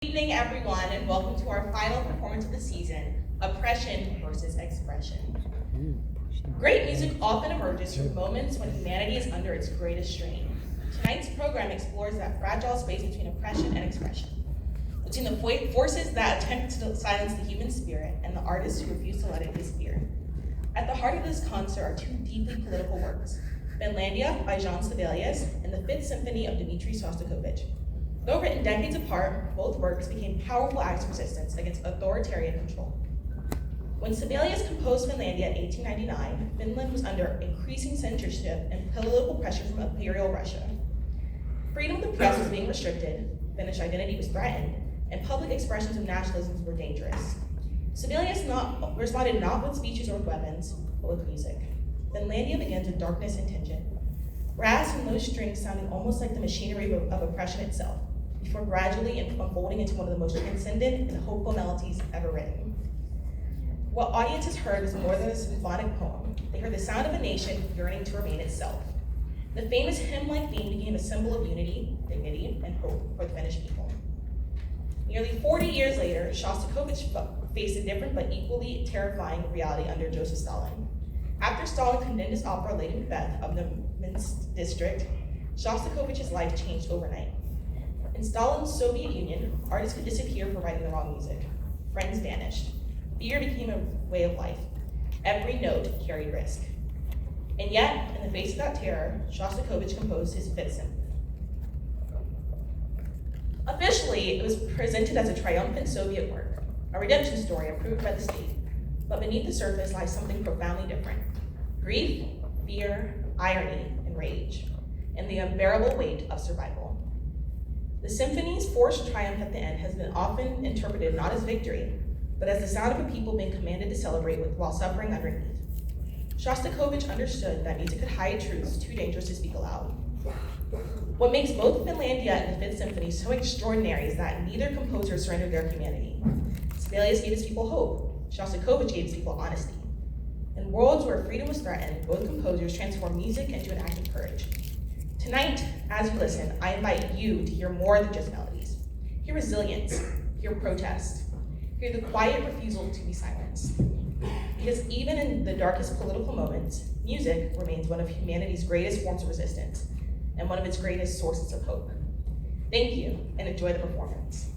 Good evening, everyone, and welcome to our final performance of the season, Oppression versus Expression. Great music often emerges from moments when humanity is under its greatest strain. Tonight's program explores that fragile space between oppression and expression, between the forces that attempt to silence the human spirit and the artists who refuse to let it disappear. At the heart of this concert are two deeply political works, Finlandia by Jean Sibelius and the Fifth Symphony of Dmitri Shostakovich. Though written decades apart, both works became powerful acts of resistance against authoritarian control. When Sibelius composed Finlandia in 1899, Finland was under increasing censorship and political pressure from Imperial Russia. Freedom of the press was being restricted, Finnish identity was threatened, and public expressions of nationalism were dangerous. Sibelius responded not with speeches or with weapons, but with music. Finlandia begins with darkness and tension, brass and low strings sounding almost like the machinery of oppression itself, before gradually unfolding into one of the most transcendent and hopeful melodies ever written. What audiences heard was more than a symphonic poem. They heard the sound of a nation yearning to remain itself. The famous hymn-like theme became a symbol of unity, dignity, and hope for the Finnish people. Nearly 40 years later, Shostakovich faced a different but equally terrifying reality under Joseph Stalin. After Stalin condemned his opera Lady Macbeth of the Minsk district, Shostakovich's life changed overnight. In Stalin's Soviet Union, artists could disappear for writing the wrong music. Friends vanished. Fear became a way of life. Every note carried risk. And yet, in the face of that terror, Shostakovich composed his Fifth Symphony. Officially, it was presented as a triumphant Soviet work, a redemption story approved by the state. But beneath the surface lies something profoundly different: grief, fear, irony, and rage, and the unbearable weight of survival. The symphony's forced triumph at the end has been often interpreted not as victory, but as the sound of a people being commanded to celebrate while suffering underneath. Shostakovich understood that music could hide truths too dangerous to speak aloud. What makes both Finlandia and the Fifth Symphony so extraordinary is that neither composer surrendered their humanity. Sibelius gave his people hope. Shostakovich gave his people honesty. In worlds where freedom was threatened, both composers transformed music into an act of courage. Tonight, as you listen, I invite you to hear more than just melodies. Hear resilience, hear protest, hear the quiet refusal to be silenced. Because even in the darkest political moments, music remains one of humanity's greatest forms of resistance and one of its greatest sources of hope. Thank you, and enjoy the performance.